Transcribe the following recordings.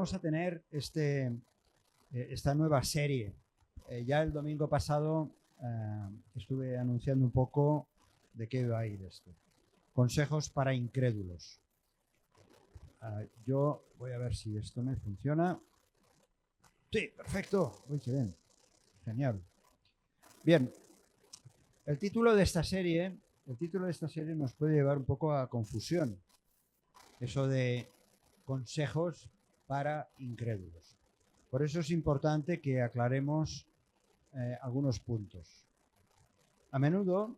vamos a tener esta nueva serie. Ya el domingo pasado estuve anunciando un poco de qué va a ir esto. Consejos para incrédulos. Yo voy a ver si esto me funciona. Sí, perfecto. Uy, qué bien. Genial. Bien. El título de esta serie nos puede llevar un poco a confusión. Eso de consejos para incrédulos. Por eso es importante que aclaremos algunos puntos. A menudo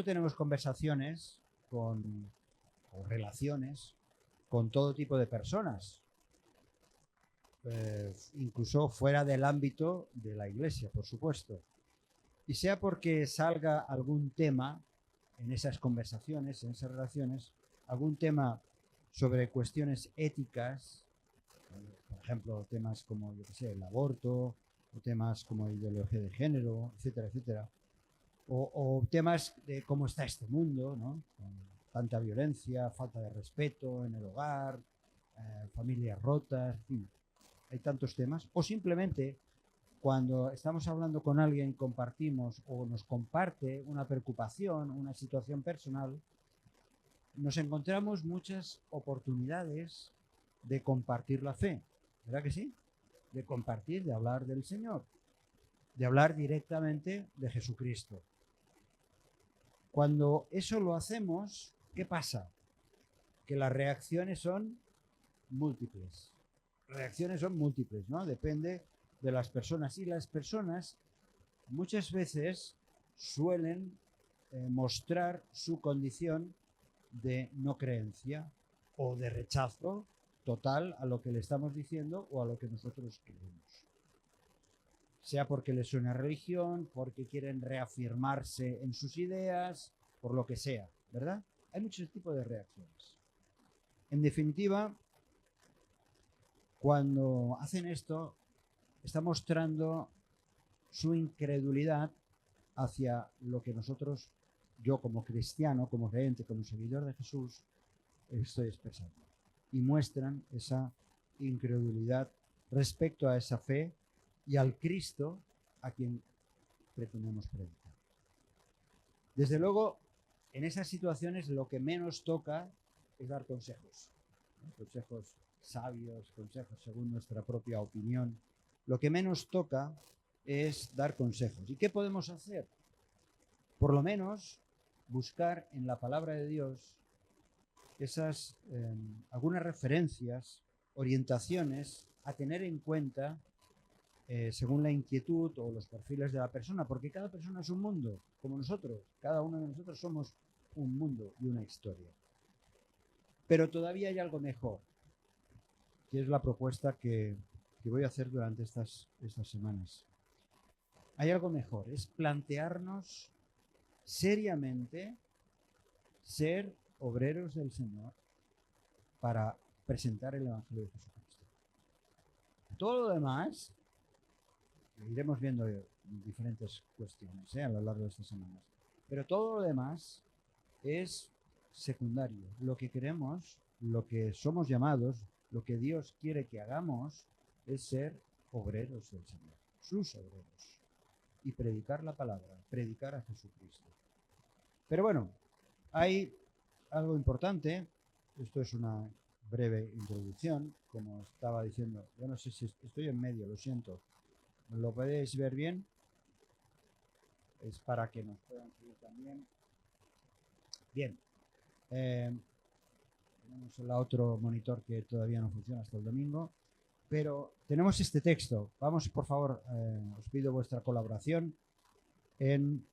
tenemos conversaciones o relaciones con todo tipo de personas, incluso fuera del ámbito de la iglesia, por supuesto. Y sea porque salga algún tema en esas conversaciones, en esas relaciones, algún tema sobre cuestiones éticas, por ejemplo, temas como, yo qué sé, el aborto, o temas como ideología de género, etcétera, etcétera, o temas de cómo está este mundo, ¿no? Con tanta violencia, falta de respeto en el hogar, familias rotas, en fin, hay tantos temas, o simplemente cuando estamos hablando con alguien, compartimos o nos comparte una preocupación, una situación personal, nos encontramos muchas oportunidades de compartir la fe, ¿verdad que sí? De compartir, de hablar del Señor, de hablar directamente de Jesucristo. Cuando eso lo hacemos, ¿qué pasa? Que las reacciones son múltiples. Reacciones son múltiples, ¿no? Depende de las personas. Y las personas muchas veces suelen mostrar su condición de no creencia o de rechazo total a lo que le estamos diciendo o a lo que nosotros creemos. Sea porque les suena religión, porque quieren reafirmarse en sus ideas, por lo que sea, ¿verdad? Hay muchos tipos de reacciones. En definitiva, cuando hacen esto, está mostrando su incredulidad hacia lo que nosotros, yo como cristiano, como creyente, como seguidor de Jesús, estoy expresando. Y muestran esa incredulidad respecto a esa fe y al Cristo a quien pretendemos predicar. Desde luego, en esas situaciones lo que menos toca es dar consejos, ¿no? Consejos sabios, consejos según nuestra propia opinión. Lo que menos toca es dar consejos. ¿Y qué podemos hacer? Por lo menos buscar en la palabra de Dios esas algunas referencias, orientaciones a tener en cuenta según la inquietud o los perfiles de la persona, porque cada persona es un mundo, como nosotros. Cada uno de nosotros somos un mundo y una historia. Pero todavía hay algo mejor, que es la propuesta que voy a hacer durante estas semanas. Hay algo mejor, es plantearnos seriamente ser obreros del Señor para presentar el Evangelio de Jesucristo. Todo lo demás lo iremos viendo diferentes cuestiones a lo largo de estas semanas, pero todo lo demás es secundario. Lo que queremos, lo que somos llamados, lo que Dios quiere que hagamos es ser obreros del Señor, sus obreros, y predicar la palabra, predicar a Jesucristo. Pero bueno, hay algo importante. Esto es una breve introducción, como estaba diciendo. Yo no sé si estoy en medio, lo siento. ¿Lo podéis ver bien? Es para que nos puedan seguir también. Bien. Tenemos el otro monitor que todavía no funciona hasta el domingo. Pero tenemos este texto. Vamos, por favor, os pido vuestra colaboración en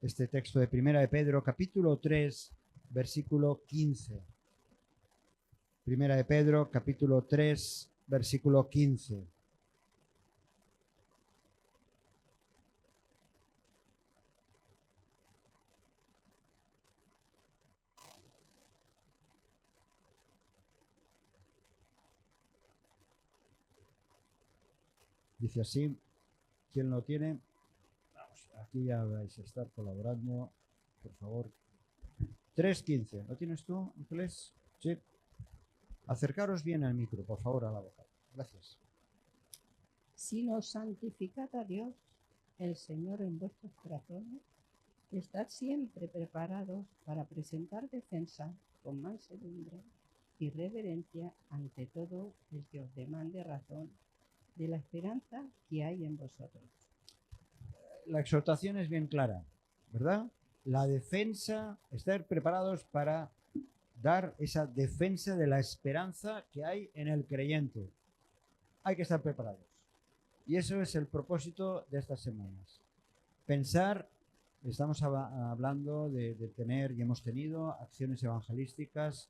este texto de Primera de Pedro, capítulo 3, versículo 15. Primera de Pedro, capítulo 3, versículo 15. Dice así, ¿quién lo tiene? Vamos, aquí ya vais a estar colaborando, por favor. 3.15, ¿lo tienes tú, Ángeles? Sí. Acercaros bien al micro, por favor, a la boca. Gracias. Sino santificad a Dios, el Señor, en vuestros corazones. Estad siempre preparados para presentar defensa con mansedumbre y reverencia ante todo el que os demande razón de la esperanza que hay en vosotros. La exhortación es bien clara, ¿verdad? La defensa, estar preparados para dar esa defensa de la esperanza que hay en el creyente. Hay que estar preparados. Y eso es el propósito de estas semanas. Pensar, estamos hablando de tener y hemos tenido acciones evangelísticas,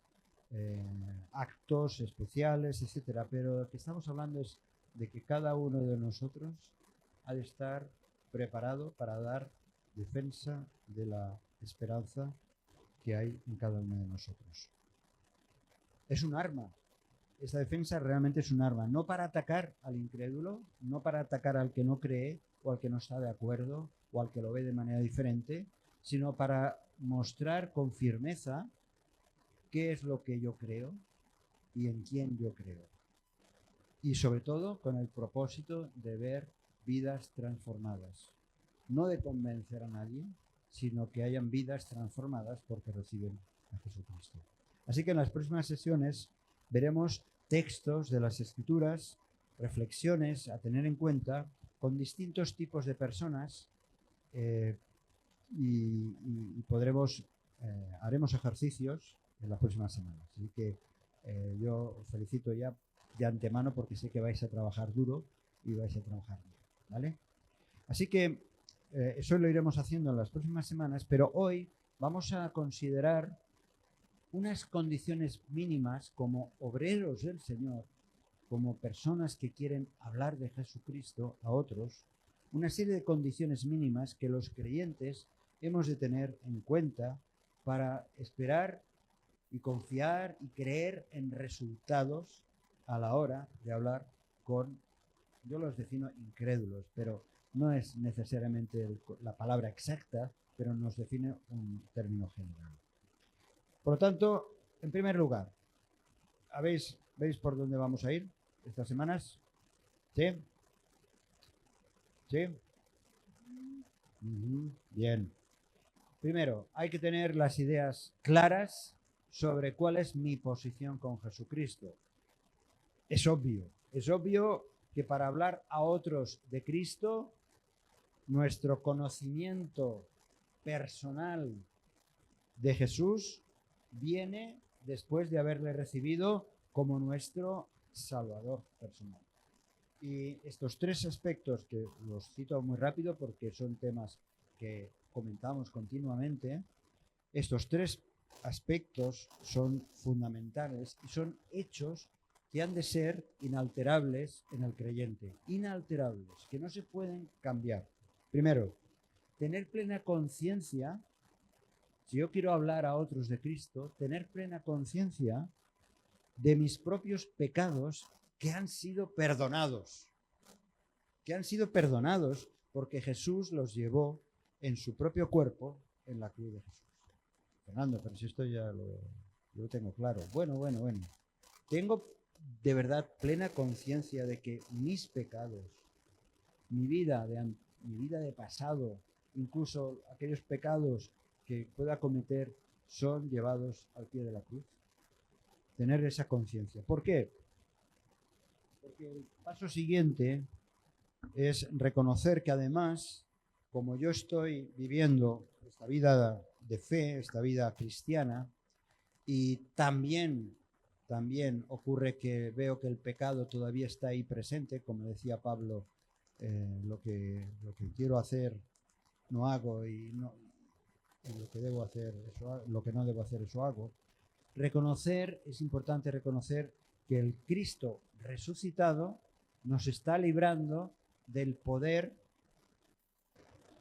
actos especiales, etcétera, pero lo que estamos hablando es de que cada uno de nosotros ha de estar preparado para dar defensa de la esperanza que hay en cada uno de nosotros. Es un arma. Esta defensa realmente es un arma, no para atacar al incrédulo, no para atacar al que no cree o al que no está de acuerdo o al que lo ve de manera diferente, sino para mostrar con firmeza qué es lo que yo creo y en quién yo creo. Y sobre todo con el propósito de ver vidas transformadas. No de convencer a nadie, sino que hayan vidas transformadas porque reciben a Jesucristo. Así que en las próximas sesiones veremos textos de las Escrituras, reflexiones a tener en cuenta con distintos tipos de personas y podremos, haremos ejercicios en las próximas semanas. Así que yo os felicito ya de antemano porque sé que vais a trabajar duro y vais a trabajar bien, ¿vale? Así que eso lo iremos haciendo en las próximas semanas, pero hoy vamos a considerar unas condiciones mínimas como obreros del Señor, como personas que quieren hablar de Jesucristo a otros, una serie de condiciones mínimas que los creyentes hemos de tener en cuenta para esperar y confiar y creer en resultados a la hora de hablar con, yo los defino incrédulos, pero no es necesariamente la palabra exacta, pero nos define un término general. Por lo tanto, en primer lugar, ¿veis por dónde vamos a ir estas semanas? ¿Sí? ¿Sí? Bien. Primero, hay que tener las ideas claras sobre cuál es mi posición con Jesucristo. Es obvio que para hablar a otros de Cristo, nuestro conocimiento personal de Jesús viene después de haberle recibido como nuestro Salvador personal. Y estos tres aspectos, que los cito muy rápido porque son temas que comentamos continuamente, estos tres aspectos son fundamentales y son hechos que han de ser inalterables en el creyente, inalterables, que no se pueden cambiar. Primero, tener plena conciencia, si yo quiero hablar a otros de Cristo, tener plena conciencia de mis propios pecados que han sido perdonados, porque Jesús los llevó en su propio cuerpo en la cruz de Jesús. Fernando, pero si esto ya lo tengo claro. Bueno. Tengo de verdad plena conciencia de que mis pecados, mi vida de pasado, incluso aquellos pecados que pueda cometer, son llevados al pie de la cruz. Tener esa conciencia. ¿Por qué? Porque el paso siguiente es reconocer que además, como yo estoy viviendo esta vida de fe, esta vida cristiana, y también ocurre que veo que el pecado todavía está ahí presente, como decía Pablo, lo que quiero hacer no hago y lo que debo hacer, lo que no debo hacer, eso hago. Es importante reconocer que el Cristo resucitado nos está librando del poder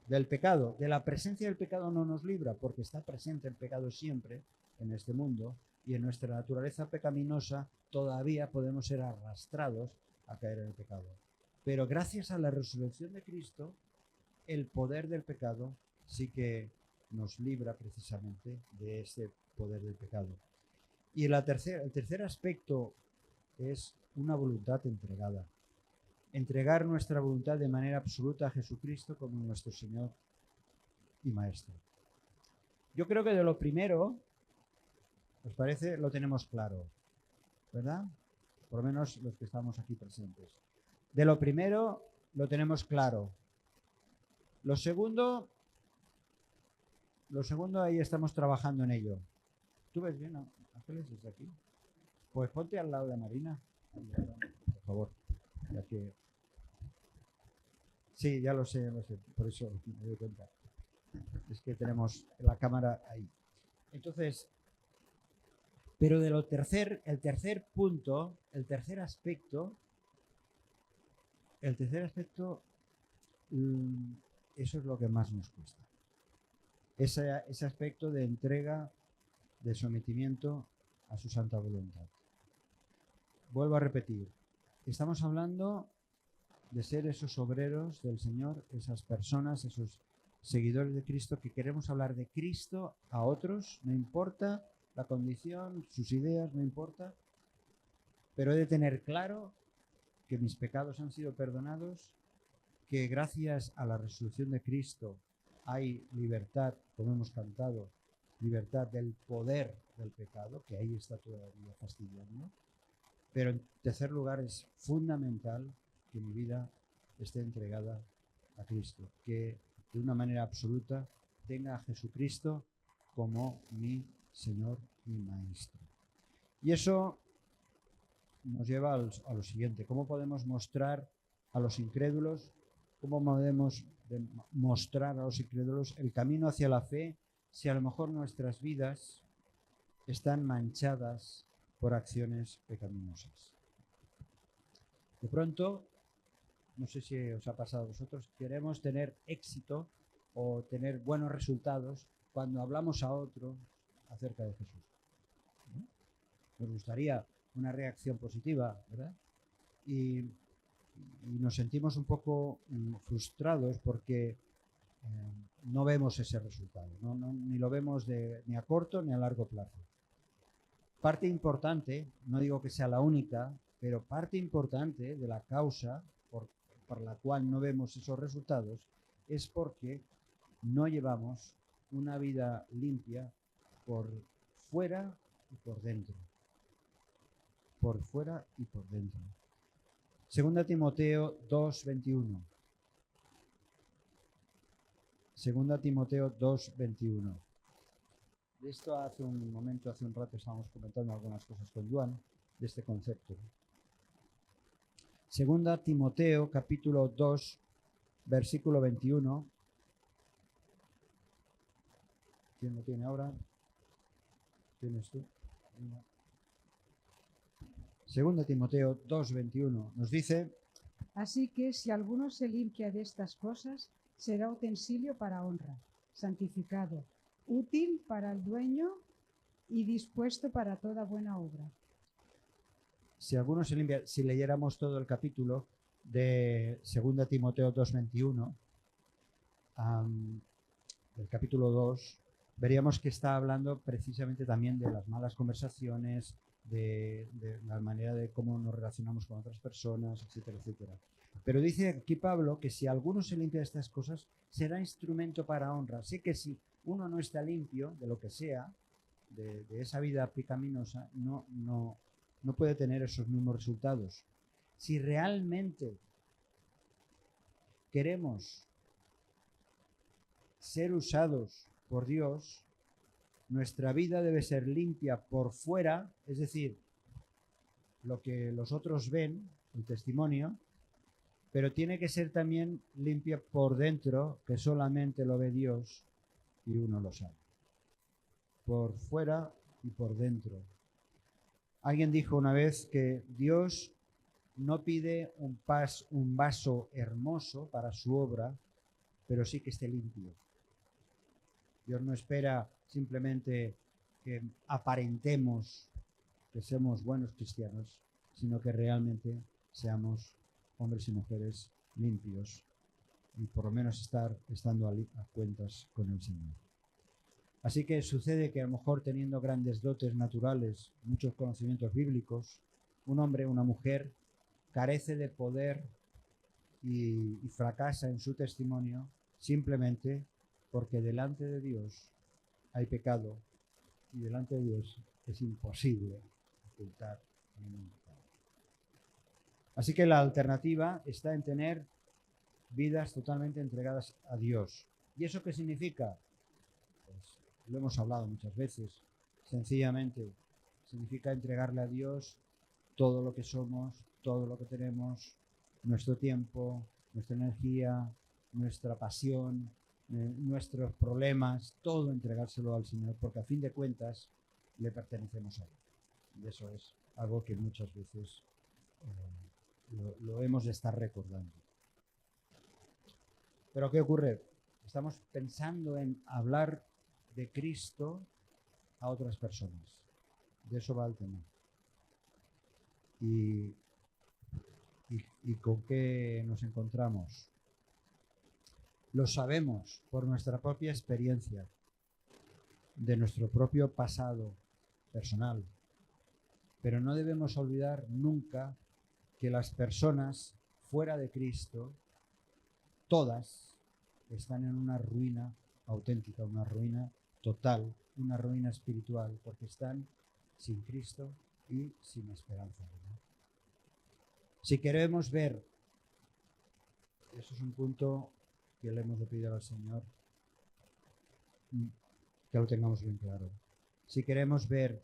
del pecado. De la presencia del pecado no nos libra, porque está presente el pecado siempre en este mundo, y en nuestra naturaleza pecaminosa todavía podemos ser arrastrados a caer en el pecado. Pero gracias a la resurrección de Cristo, el poder del pecado sí que nos libra precisamente de ese poder del pecado. Y el tercer aspecto es una voluntad entregada. Entregar nuestra voluntad de manera absoluta a Jesucristo como nuestro Señor y Maestro. Yo creo que de lo primero, ¿os parece? Lo tenemos claro, ¿verdad? Por lo menos los que estamos aquí presentes. De lo primero lo tenemos claro. Lo segundo ahí estamos trabajando en ello. ¿Tú ves bien, Ángeles, desde aquí? Pues ponte al lado de Marina, por favor, ya que... Sí, ya lo sé, por eso me doy cuenta. Es que tenemos la cámara ahí. Entonces, pero de el tercer punto, el tercer aspecto, eso es lo que más nos cuesta. Ese aspecto de entrega, de sometimiento a su santa voluntad. Vuelvo a repetir, estamos hablando de ser esos obreros del Señor, esas personas, esos seguidores de Cristo que queremos hablar de Cristo a otros, no importa la condición, sus ideas, no importa, pero he de tener claro que mis pecados han sido perdonados, que gracias a la resurrección de Cristo hay libertad, como hemos cantado, libertad del poder del pecado, que ahí está todavía fastidiando. Pero en tercer lugar es fundamental que mi vida esté entregada a Cristo, que de una manera absoluta tenga a Jesucristo como mi Señor y Maestro. Y eso nos lleva a lo siguiente: ¿cómo podemos mostrar a los incrédulos, cómo podemos mostrar a los incrédulos el camino hacia la fe si a lo mejor nuestras vidas están manchadas por acciones pecaminosas? De pronto, no sé si os ha pasado a vosotros, queremos tener éxito o tener buenos resultados cuando hablamos a otros acerca de Jesús, ¿no? Nos gustaría una reacción positiva, ¿verdad? Y nos sentimos un poco frustrados porque no vemos ese resultado, ni lo vemos ni a corto ni a largo plazo. Parte importante, no digo que sea la única, pero parte importante de la causa por la cual no vemos esos resultados es porque no llevamos una vida limpia por fuera y por dentro. Por fuera y por dentro. Segunda Timoteo 2:21. Segunda Timoteo 2:21. De esto hace un rato estábamos comentando algunas cosas con Joan de este concepto. Segunda Timoteo capítulo 2, versículo 21. ¿Quién lo tiene ahora? ¿Tienes tú? Segunda Timoteo 2:21 nos dice: así que si alguno se limpia de estas cosas, será utensilio para honra, santificado, útil para el dueño y dispuesto para toda buena obra. Si alguno se limpia, si leyéramos todo el capítulo de 2 Timoteo 2:21, el capítulo 2, veríamos que está hablando precisamente también de las malas conversaciones, de la manera de cómo nos relacionamos con otras personas, etcétera, etcétera. Pero dice aquí Pablo que si alguno se limpia de estas cosas, será instrumento para honra. Así que si uno no está limpio de lo que sea, de esa vida pecaminosa, no puede tener esos mismos resultados. Si realmente queremos ser usados por Dios, nuestra vida debe ser limpia por fuera, es decir, lo que los otros ven, el testimonio, pero tiene que ser también limpia por dentro, que solamente lo ve Dios y uno lo sabe. Por fuera y por dentro. Alguien dijo una vez que Dios no pide un vaso hermoso para su obra, pero sí que esté limpio. Dios no espera simplemente que aparentemos que somos buenos cristianos, sino que realmente seamos hombres y mujeres limpios y por lo menos estando a cuentas con el Señor. Así que sucede que a lo mejor teniendo grandes dotes naturales, muchos conocimientos bíblicos, un hombre o una mujer carece de poder y fracasa en su testimonio simplemente porque delante de Dios hay pecado y delante de Dios es imposible ocultar ningún pecado. Así que la alternativa está en tener vidas totalmente entregadas a Dios. ¿Y eso qué significa? Pues lo hemos hablado muchas veces. Sencillamente significa entregarle a Dios todo lo que somos, todo lo que tenemos, nuestro tiempo, nuestra energía, nuestra pasión, nuestros problemas, todo entregárselo al Señor, porque a fin de cuentas le pertenecemos a Él. Y eso es algo que muchas veces lo hemos de estar recordando. Pero ¿qué ocurre? Estamos pensando en hablar de Cristo a otras personas. De eso va el tema. ¿Y con qué nos encontramos? Lo sabemos por nuestra propia experiencia, de nuestro propio pasado personal. Pero no debemos olvidar nunca que las personas fuera de Cristo, todas, están en una ruina auténtica, una ruina total, una ruina espiritual, porque están sin Cristo y sin esperanza, ¿verdad? Si queremos ver, eso es un punto que le hemos de pedir al Señor, que lo tengamos bien claro. Si queremos ver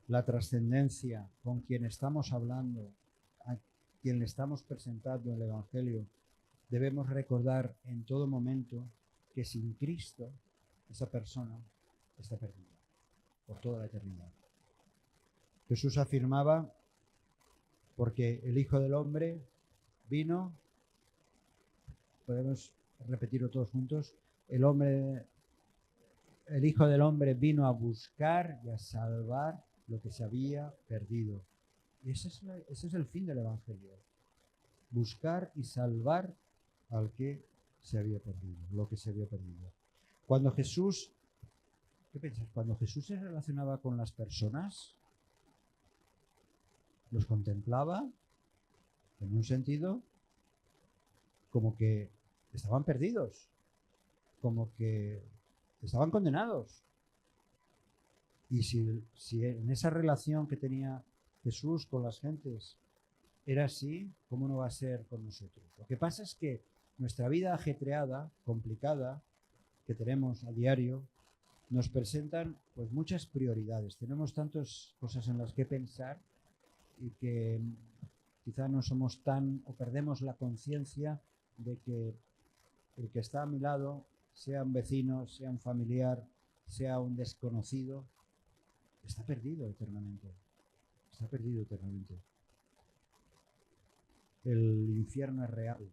la trascendencia con quien estamos hablando, a quien le estamos presentando el Evangelio, debemos recordar en todo momento que sin Cristo esa persona está perdida por toda la eternidad. Jesús afirmaba, porque el Hijo del Hombre vino, podemos repetirlo todos juntos, el Hijo del Hombre vino a buscar y a salvar lo que se había perdido. Y ese es el fin del Evangelio. Buscar y salvar al que se había perdido, lo que se había perdido. Cuando Jesús, ¿qué piensas? Cuando Jesús se relacionaba con las personas, los contemplaba, en un sentido, como que estaban perdidos, como que estaban condenados. Y si en esa relación que tenía Jesús con las gentes era así, ¿cómo no va a ser con nosotros? Lo que pasa es que nuestra vida ajetreada, complicada, que tenemos a diario, nos presentan pues muchas prioridades. Tenemos tantas cosas en las que pensar y que quizá no somos tan, o perdemos la conciencia de que el que está a mi lado, sea un vecino, sea un familiar, sea un desconocido, está perdido eternamente. Está perdido eternamente. El infierno es real,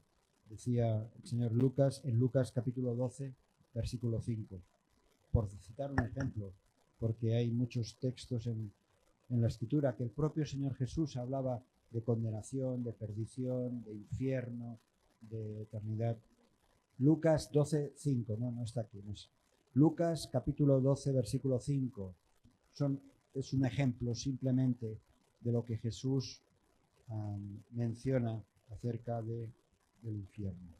decía el señor Lucas en Lucas capítulo 12, versículo 5. Por citar un ejemplo, porque hay muchos textos en la Escritura que el propio Señor Jesús hablaba de condenación, de perdición, de infierno, de eternidad. Lucas 12, 5, no está aquí. No es. Lucas capítulo 12, versículo 5. Es un ejemplo simplemente de lo que Jesús menciona acerca del infierno.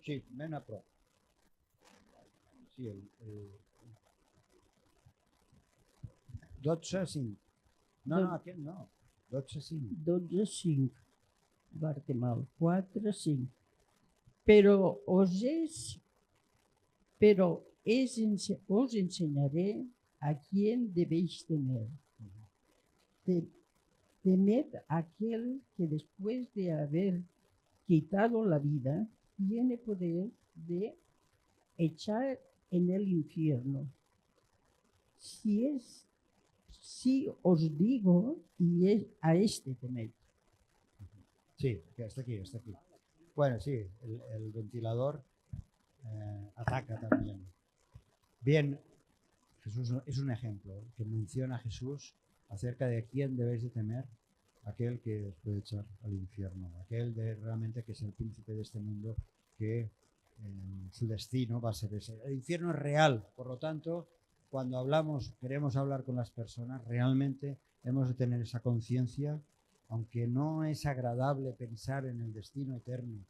Sí, ven a pro. Sí, el 12:5. No, aquí no. 12:5. 12:5. Bartimeu 4:5. Pero os enseñaré a quién debéis temer. Temed a aquel que después de haber quitado la vida, tiene poder de echar en el infierno. Si os digo, y es a este temed. Sí, está aquí. Bueno, sí, el ventilador ataca también. Bien, Jesús es un ejemplo que menciona a Jesús acerca de quién debéis de temer, aquel que os puede echar al infierno, aquel realmente que es el príncipe de este mundo que su destino va a ser ese. El infierno es real, por lo tanto, cuando queremos hablar con las personas, realmente hemos de tener esa conciencia, aunque no es agradable pensar en el destino eterno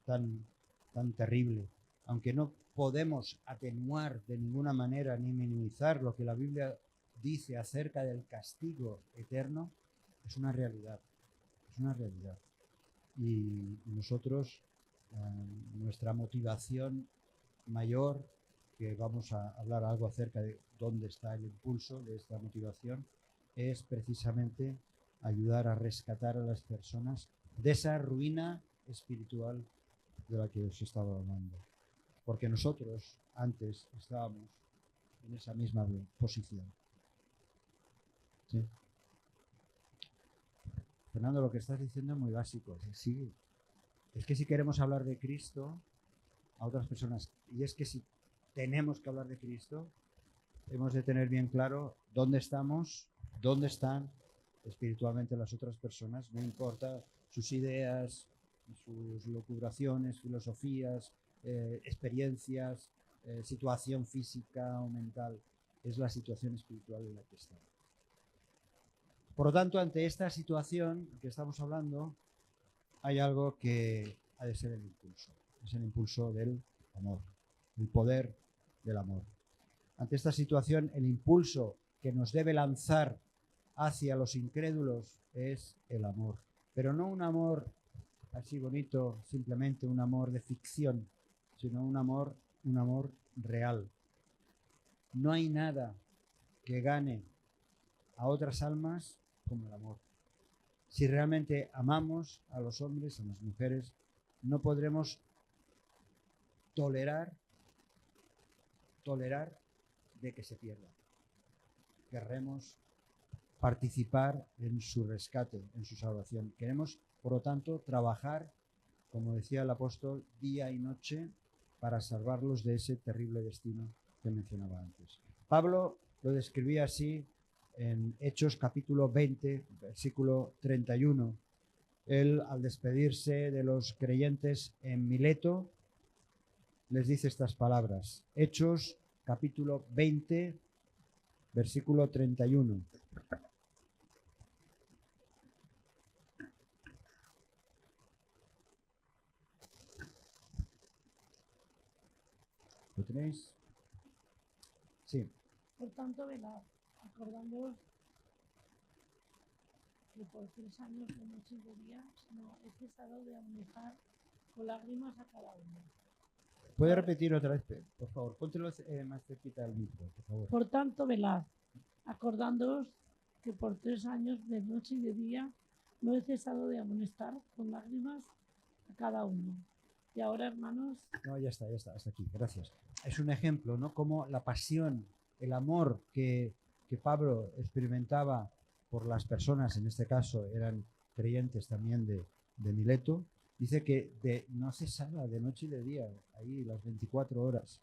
tan terrible, aunque no podemos atenuar de ninguna manera ni minimizar lo que la Biblia dice acerca del castigo eterno, es una realidad, es una realidad. Y nosotros, nuestra motivación mayor, que vamos a hablar algo acerca de dónde está el impulso de esta motivación, es precisamente ayudar a rescatar a las personas de esa ruina espiritual de la que os estaba hablando. Porque nosotros antes estábamos en esa misma posición. ¿Sí? Fernando, lo que estás diciendo es muy básico. Sí, es que si queremos hablar de Cristo a otras personas, y es que si tenemos que hablar de Cristo, hemos de tener bien claro dónde estamos, dónde están espiritualmente las otras personas, no importa sus ideas, sus locubraciones, filosofías, experiencias, situación física o mental, es la situación espiritual en la que están. Por lo tanto, ante esta situación que estamos hablando, hay algo que ha de ser el impulso. Es el impulso del amor, el poder del amor. Ante esta situación, el impulso que nos debe lanzar hacia los incrédulos es el amor. Pero no un amor así bonito, simplemente un amor de ficción, sino un amor real. No hay nada que gane a otras almas como el amor. Si realmente amamos a los hombres, a las mujeres, no podremos tolerar de que se pierda. Querremos participar en su rescate, en su salvación. Queremos, por lo tanto, trabajar, como decía el apóstol, día y noche para salvarlos de ese terrible destino que mencionaba antes. Pablo lo describía así en Hechos capítulo 20, versículo 31. Él, al despedirse de los creyentes en Mileto, les dice estas palabras. Hechos capítulo 20, versículo 31. ¿Lo tenéis? Sí. Por tanto, velad, acordándoos que por 3 años de noche y de día no he cesado de amonestar con lágrimas a cada uno. ¿Puede repetir otra vez, por favor? Póntelo más cerquita al micro, por favor. Por tanto, velad, acordándoos que por 3 años de noche y de día no he cesado de amonestar con lágrimas a cada uno. Y ahora, hermanos... No, ya está, hasta aquí, gracias. Es un ejemplo, ¿no? Como la pasión, el amor que Pablo experimentaba por las personas, en este caso eran creyentes también de Mileto, dice que no cesaba de noche y de día, ahí las 24 horas,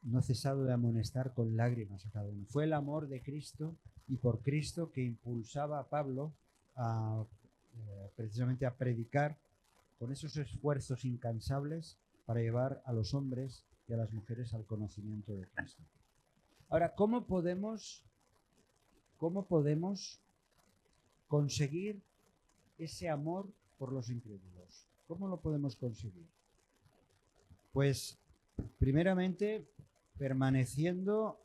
no cesado de amonestar con lágrimas a cada uno. Fue el amor de Cristo y por Cristo que impulsaba a Pablo precisamente a predicar con esos esfuerzos incansables para llevar a los hombres y a las mujeres al conocimiento de Cristo. Ahora, ¿cómo podemos conseguir ese amor por los incrédulos? ¿Cómo lo podemos conseguir? Pues, primeramente, permaneciendo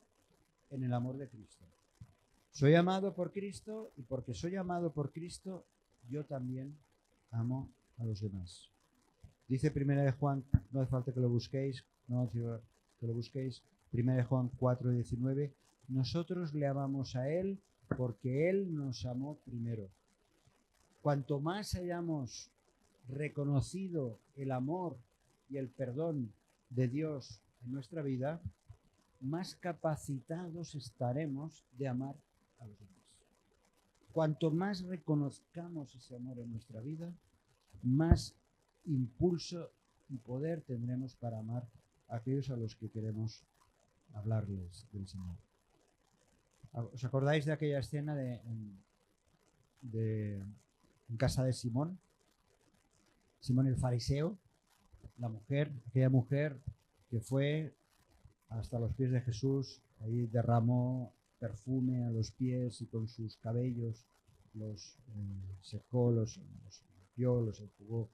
en el amor de Cristo. Soy amado por Cristo y porque soy amado por Cristo, yo también amo a los demás. Dice 1 de Juan, no hace falta que lo busquéis, Primera de Juan 4:19, nosotros le amamos a Él porque Él nos amó primero. Cuanto más hayamos reconocido el amor y el perdón de Dios en nuestra vida, más capacitados estaremos de amar a los demás. Cuanto más reconozcamos ese amor en nuestra vida, más impulso y poder tendremos para amar a aquellos a los que queremos hablarles del Señor. ¿Os acordáis de aquella escena en casa de Simón el fariseo? aquella mujer que fue hasta los pies de Jesús, ahí derramó perfume a los pies y con sus cabellos los secó, los limpió, los enjugó.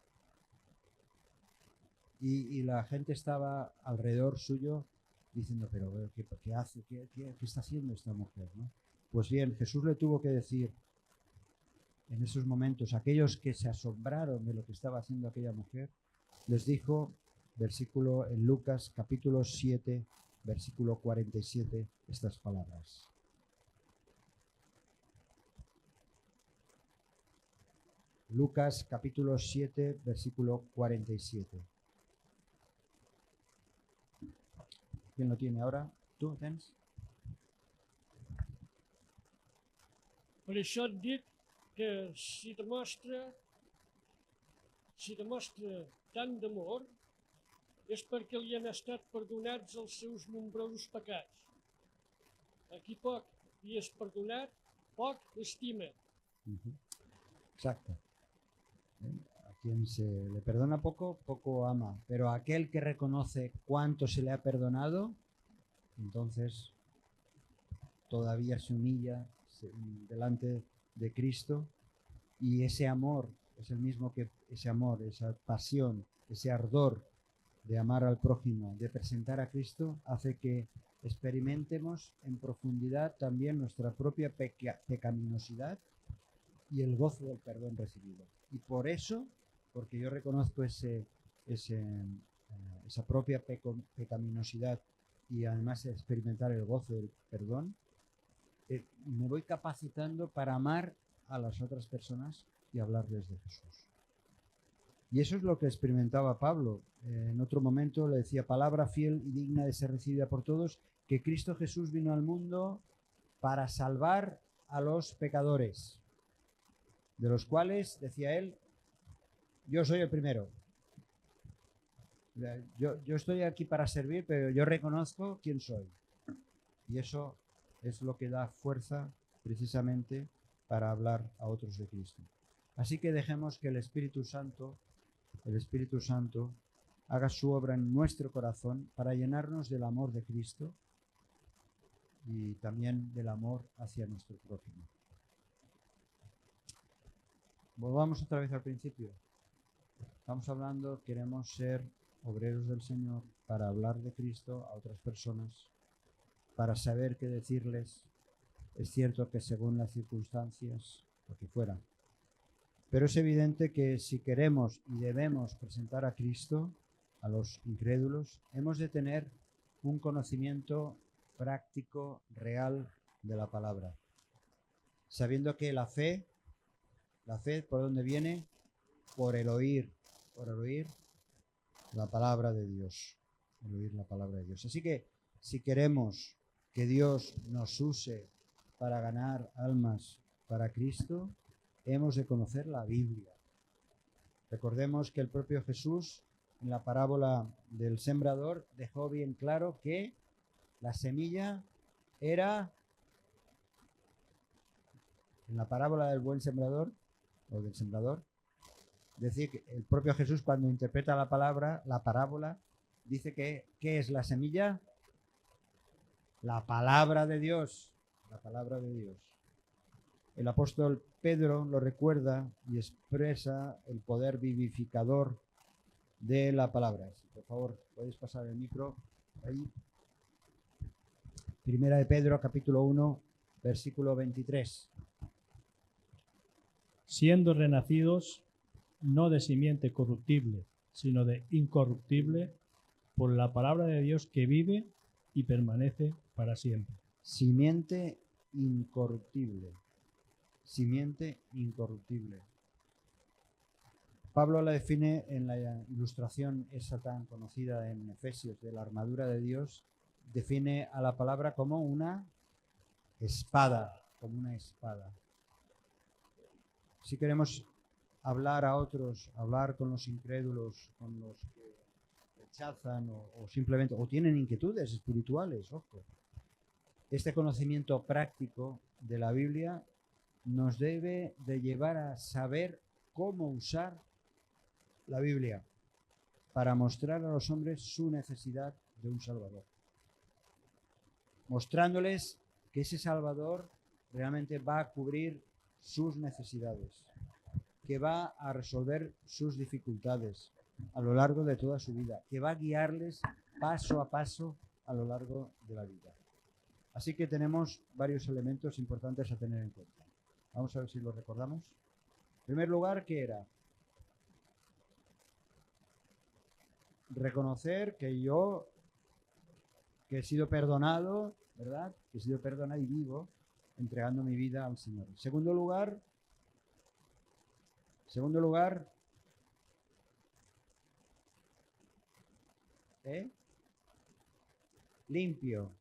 Y la gente estaba alrededor suyo diciendo, pero ¿qué hace? ¿Qué está haciendo esta mujer, ¿no? Pues bien, Jesús le tuvo que decir en esos momentos, aquellos que se asombraron de lo que estaba haciendo aquella mujer, les dijo, versículo en Lucas capítulo 7, versículo 47, estas palabras. Lucas capítulo 7, versículo 47. ¿Quién lo tiene ahora? ¿Tú tens? Per això et dic que si demostra tant d'amor és perquè li han estat perdonats els seus nombrosos pecats. A qui poc li és perdonat, poc l'estima. Exacto. A quien se le perdona poco, poco ama. Pero a aquel que reconoce cuánto se le ha perdonado, entonces todavía se humilla delante de Cristo, y ese amor es el mismo que ese amor, esa pasión, ese ardor de amar al prójimo, de presentar a Cristo, hace que experimentemos en profundidad también nuestra propia pecaminosidad y el gozo del perdón recibido. Y por eso, porque yo reconozco esa propia pecaminosidad y además experimentar el gozo del perdón, me voy capacitando para amar a las otras personas y hablarles de Jesús. Y eso es lo que experimentaba Pablo. En otro momento le decía, palabra fiel y digna de ser recibida por todos, que Cristo Jesús vino al mundo para salvar a los pecadores, de los cuales, decía él, yo soy el primero. Yo estoy aquí para servir, pero yo reconozco quién soy. Y eso es lo que da fuerza precisamente para hablar a otros de Cristo. Así que dejemos que el Espíritu Santo haga su obra en nuestro corazón para llenarnos del amor de Cristo y también del amor hacia nuestro prójimo. Volvamos otra vez al principio. Estamos hablando, queremos ser obreros del Señor para hablar de Cristo a otras personas, para saber qué decirles. Es cierto que según las circunstancias, lo que fuera. Pero es evidente que si queremos y debemos presentar a Cristo a los incrédulos, hemos de tener un conocimiento práctico, real de la palabra. Sabiendo que la fe, ¿por dónde viene? Por el oír la palabra de Dios. El oír la palabra de Dios. Así que si queremos que Dios nos use para ganar almas para Cristo, hemos de conocer la Biblia. Recordemos que el propio Jesús, en la parábola del sembrador, dejó bien claro que la semilla era, en la parábola del buen sembrador, o del sembrador, decir que el propio Jesús, cuando interpreta la parábola, dice que ¿qué es la semilla? La palabra de Dios. La palabra de Dios. El apóstol Pedro lo recuerda y expresa el poder vivificador de la palabra. Por favor, podéis pasar el micro ahí. Primera de Pedro, capítulo 1, versículo 23. Siendo renacidos no de simiente corruptible, sino de incorruptible, por la palabra de Dios que vive y permanece para siempre. Simiente incorruptible. Simiente incorruptible. Pablo la define en la ilustración esa tan conocida en Efesios de la armadura de Dios, define a la palabra como una espada, como una espada. Si queremos hablar a otros, hablar con los incrédulos, con los que rechazan o simplemente, o tienen inquietudes espirituales, ojo. Este conocimiento práctico de la Biblia nos debe de llevar a saber cómo usar la Biblia. para mostrar a los hombres su necesidad de un Salvador, mostrándoles que ese Salvador realmente va a cubrir sus necesidades, que va a resolver sus dificultades a lo largo de toda su vida, que va a guiarles paso a paso a lo largo de la vida. Así que tenemos varios elementos importantes a tener en cuenta. Vamos a ver si los recordamos. En primer lugar, ¿qué era? Reconocer que yo, que he sido perdonado, ¿verdad? Que he sido perdonado y vivo, entregando mi vida al Señor. En segundo lugar, limpio.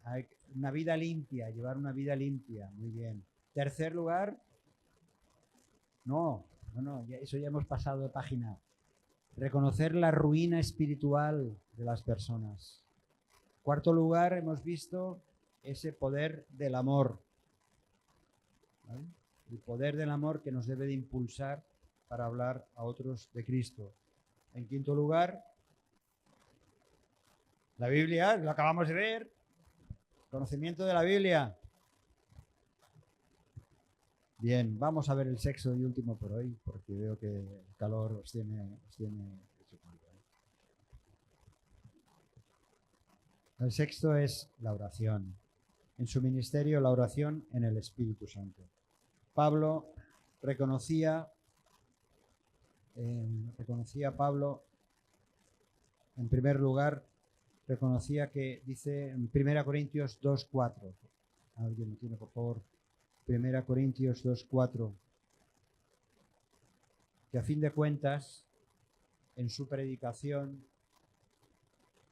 Hay una vida limpia, llevar una vida limpia. Muy bien. Tercer lugar, no, eso ya hemos pasado de página. Reconocer la ruina espiritual de las personas. Cuarto lugar, hemos visto ese poder del amor. ¿Vale? El poder del amor que nos debe de impulsar para hablar a otros de Cristo. En quinto lugar, la Biblia, lo acabamos de ver. Conocimiento de la Biblia. Bien, vamos a ver el sexto y último por hoy, porque veo que el calor os tiene. El sexto es la oración. En su ministerio, la oración en el Espíritu Santo. Pablo reconocía Pablo, en primer lugar, reconocía que dice en 1 Corintios 2:4. ¿Alguien lo tiene, por favor? 1 Corintios 2:4. Que a fin de cuentas, en su predicación,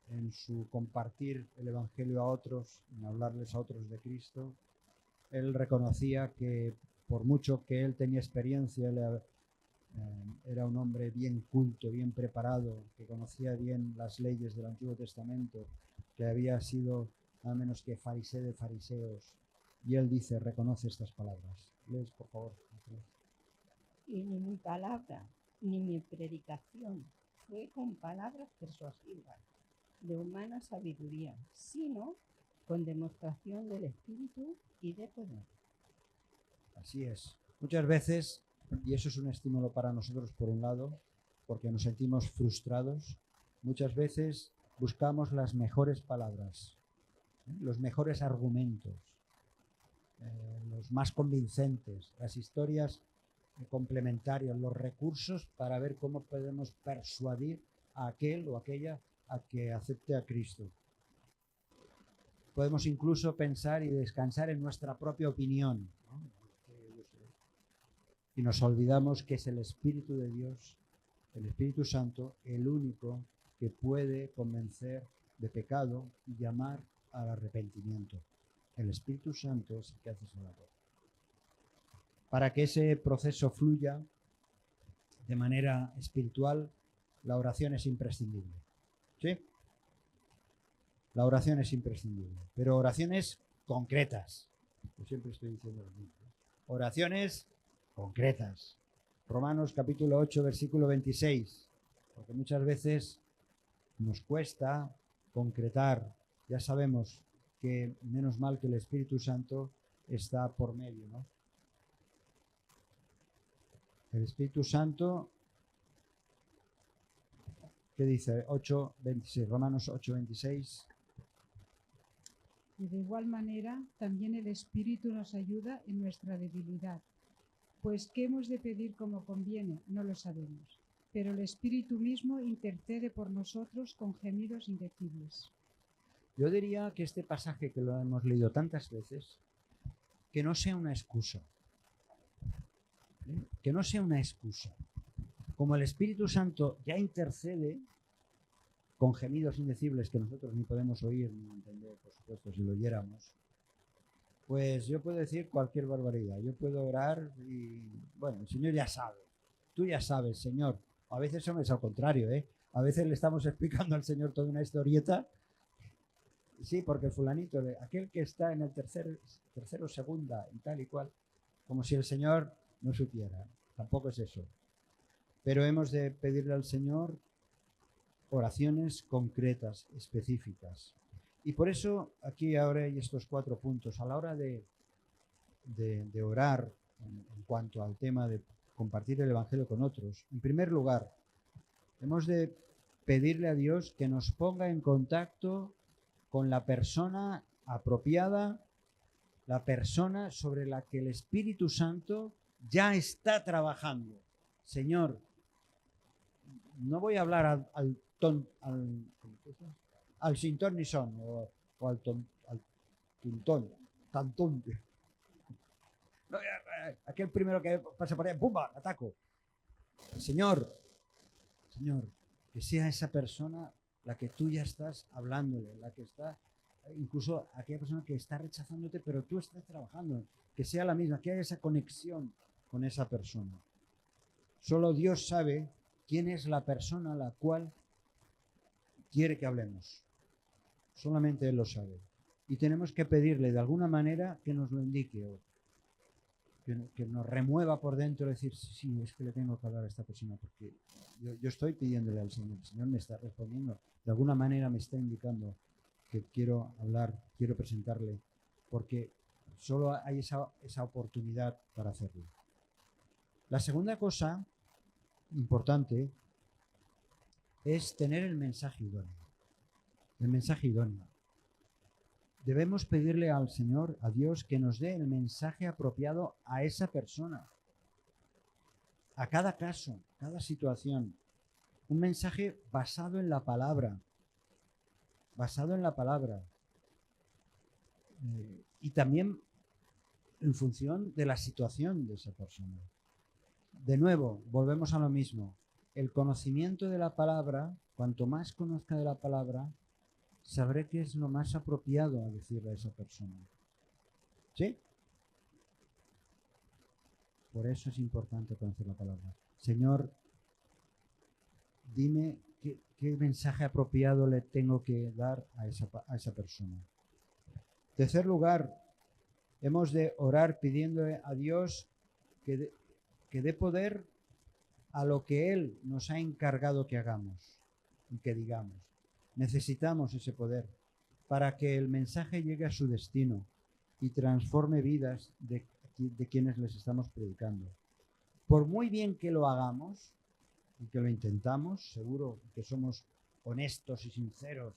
en su compartir el Evangelio a otros, en hablarles a otros de Cristo, él reconocía que por mucho que él tenía experiencia, él era un hombre bien culto, bien preparado, que conocía bien las leyes del Antiguo Testamento, que había sido nada menos que fariseo de fariseos. Y él dice, reconoce estas palabras. Lees, por favor. Y ni mi palabra, ni mi predicación fue con palabras persuasivas de humana sabiduría, sino con demostración del Espíritu y de poder. Así es. Muchas veces, y eso es un estímulo para nosotros por un lado, porque nos sentimos frustrados, muchas veces buscamos las mejores palabras, los mejores argumentos, los más convincentes, las historias complementarias, los recursos para ver cómo podemos persuadir a aquel o aquella a que acepte a Cristo. Podemos incluso pensar y descansar en nuestra propia opinión, ¿no? Y nos olvidamos que es el Espíritu de Dios, el Espíritu Santo, el único que puede convencer de pecado y llamar al arrepentimiento. El Espíritu Santo es el que hace esa labor. Para que ese proceso fluya de manera espiritual, la oración es imprescindible. ¿Sí? La oración es imprescindible, pero oraciones concretas. Yo siempre estoy diciendo lo mismo. Oraciones concretas. Romanos capítulo 8, versículo 26. Porque muchas veces nos cuesta concretar. Ya sabemos que menos mal que el Espíritu Santo está por medio, ¿no? El Espíritu Santo, ¿qué dice? 8:26, Romanos 8:26. Y de igual manera, también el Espíritu nos ayuda en nuestra debilidad. Pues, ¿qué hemos de pedir como conviene? No lo sabemos. Pero el Espíritu mismo intercede por nosotros con gemidos indecibles. Yo diría que este pasaje, que lo hemos leído tantas veces, que no sea una excusa. Que no sea una excusa. Como el Espíritu Santo ya intercede con gemidos indecibles que nosotros ni podemos oír ni entender, por supuesto, si lo oyéramos, pues yo puedo decir cualquier barbaridad. Yo puedo orar y, bueno, el Señor ya sabe. Tú ya sabes, Señor. A veces eso es al contrario, ¿eh? A veces le estamos explicando al Señor toda una historieta. Sí, porque el fulanito, aquel que está en el tercero, segunda, y tal y cual, como si el Señor no supiera. Tampoco es eso. Pero hemos de pedirle al Señor oraciones concretas, específicas. Y por eso aquí ahora hay estos 4 puntos. A la hora de orar en cuanto al tema de compartir el Evangelio con otros, en primer lugar, hemos de pedirle a Dios que nos ponga en contacto con la persona apropiada, la persona sobre la que el Espíritu Santo ya está trabajando. Señor, no voy a hablar al sin ton ni son, o al tuntón, tantón. No, aquel primero que pasa por ahí, ¡pumba!, ataco. Señor, que sea esa persona la que tú ya estás hablándole, la que está, incluso aquella persona que está rechazándote, pero tú estás trabajando, que sea la misma, que haya esa conexión con esa persona. Solo Dios sabe quién es la persona a la cual quiere que hablemos. Solamente Él lo sabe. Y tenemos que pedirle de alguna manera que nos lo indique, o que nos remueva por dentro, decir, sí, es que le tengo que hablar a esta persona, porque yo estoy pidiéndole al Señor, el Señor me está respondiendo, de alguna manera me está indicando que quiero hablar, quiero presentarle, porque solo hay esa oportunidad para hacerlo. La segunda cosa importante es tener el mensaje idóneo. El mensaje idóneo. Debemos pedirle al Señor, a Dios, que nos dé el mensaje apropiado a esa persona, a cada caso, cada situación. Un mensaje basado en la palabra, y también en función de la situación de esa persona. De nuevo, volvemos a lo mismo. El conocimiento de la palabra, cuanto más conozca de la palabra, sabré qué es lo más apropiado a decirle a esa persona. ¿Sí? Por eso es importante conocer la palabra. Señor, dime qué mensaje apropiado le tengo que dar a esa persona. En tercer lugar, hemos de orar pidiendo a Dios que dé poder a lo que Él nos ha encargado que hagamos y que digamos. Necesitamos ese poder para que el mensaje llegue a su destino y transforme vidas de quienes les estamos predicando. Por muy bien que lo hagamos y que lo intentamos, seguro que somos honestos y sinceros,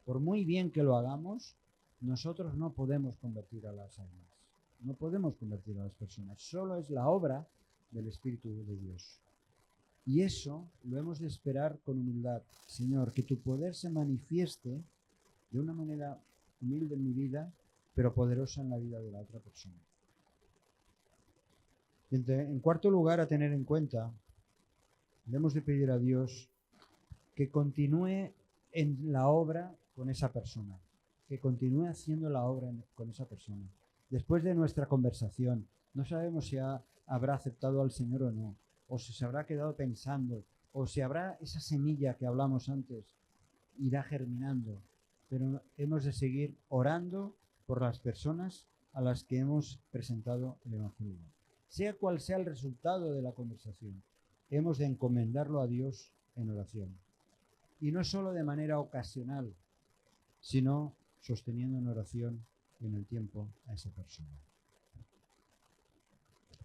por muy bien que lo hagamos, nosotros no podemos convertir a las almas, no podemos convertir a las personas, solo es la obra del Espíritu de Dios. Y eso lo hemos de esperar con humildad. Señor, que tu poder se manifieste de una manera humilde en mi vida, pero poderosa en la vida de la otra persona. En cuarto lugar, a tener en cuenta, debemos de pedir a Dios que continúe en la obra con esa persona, que continúe haciendo la obra con esa persona. Después de nuestra conversación, no sabemos si habrá aceptado al Señor o no, o si se habrá quedado pensando, o si habrá esa semilla que hablamos antes, irá germinando. Pero hemos de seguir orando por las personas a las que hemos presentado el Evangelio. Sea cual sea el resultado de la conversación, hemos de encomendarlo a Dios en oración. Y no solo de manera ocasional, sino sosteniendo en oración y en el tiempo a esa persona.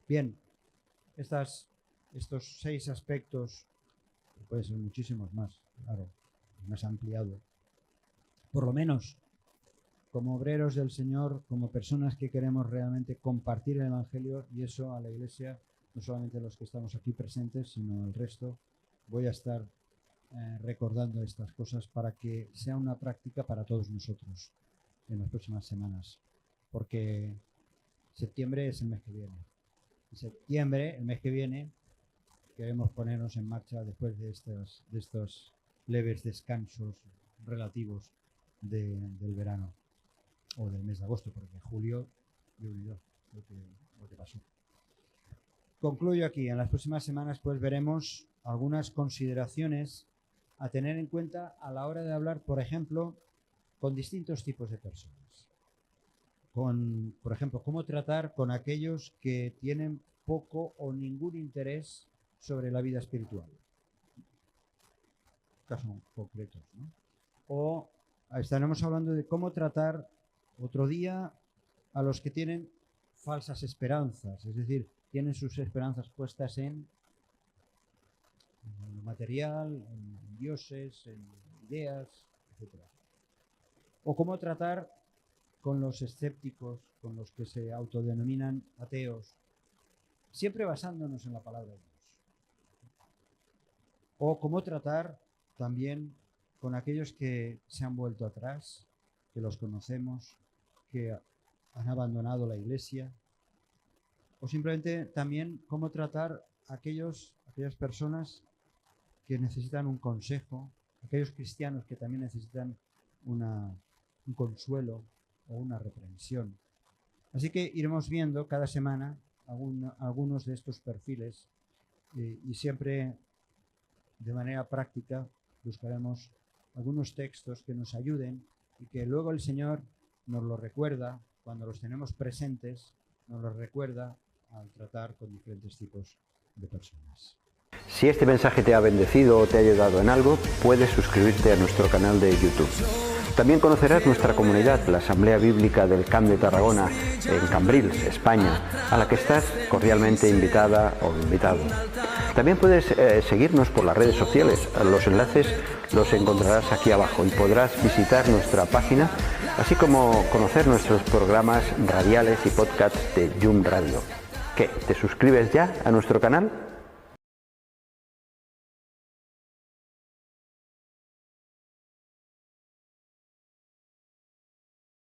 Bien, estos 6 aspectos, pueden ser muchísimos más, claro, más ampliado. Por lo menos, como obreros del Señor, como personas que queremos realmente compartir el Evangelio, y eso a la Iglesia, no solamente los que estamos aquí presentes, sino el resto, voy a estar recordando estas cosas para que sea una práctica para todos nosotros en las próximas semanas, porque septiembre es el mes que viene. En septiembre, el mes que viene, queremos ponernos en marcha después de estos leves descansos relativos del verano o del mes de agosto, porque en julio yo olvidó lo que pasó. Concluyo aquí. En las próximas semanas pues veremos algunas consideraciones a tener en cuenta a la hora de hablar, por ejemplo, con distintos tipos de personas. Por ejemplo, cómo tratar con aquellos que tienen poco o ningún interés sobre la vida espiritual. casos concretos, ¿no? O estaremos hablando de cómo tratar otro día a los que tienen falsas esperanzas, es decir, tienen sus esperanzas puestas en lo material, en dioses, en ideas, etc. O cómo tratar con los escépticos, con los que se autodenominan ateos, siempre basándonos en la palabra de Dios. O cómo tratar también con aquellos que se han vuelto atrás, que los conocemos, que han abandonado la iglesia. O simplemente también cómo tratar a aquellas personas que necesitan un consejo, aquellos cristianos que también necesitan un consuelo o una reprensión. Así que iremos viendo cada semana algunos de estos perfiles y siempre de manera práctica buscaremos algunos textos que nos ayuden y que luego el Señor nos los recuerda, cuando los tenemos presentes, nos los recuerda al tratar con diferentes tipos de personas. Si este mensaje te ha bendecido o te ha ayudado en algo, puedes suscribirte a nuestro canal de YouTube. También conocerás nuestra comunidad, la Asamblea Bíblica del Camp de Tarragona, en Cambrils, España, a la que estás cordialmente invitada o invitado. También puedes seguirnos por las redes sociales. Los enlaces los encontrarás aquí abajo y podrás visitar nuestra página, así como conocer nuestros programas radiales y podcasts de Yum Radio. ¿Qué? ¿Te suscribes ya a nuestro canal?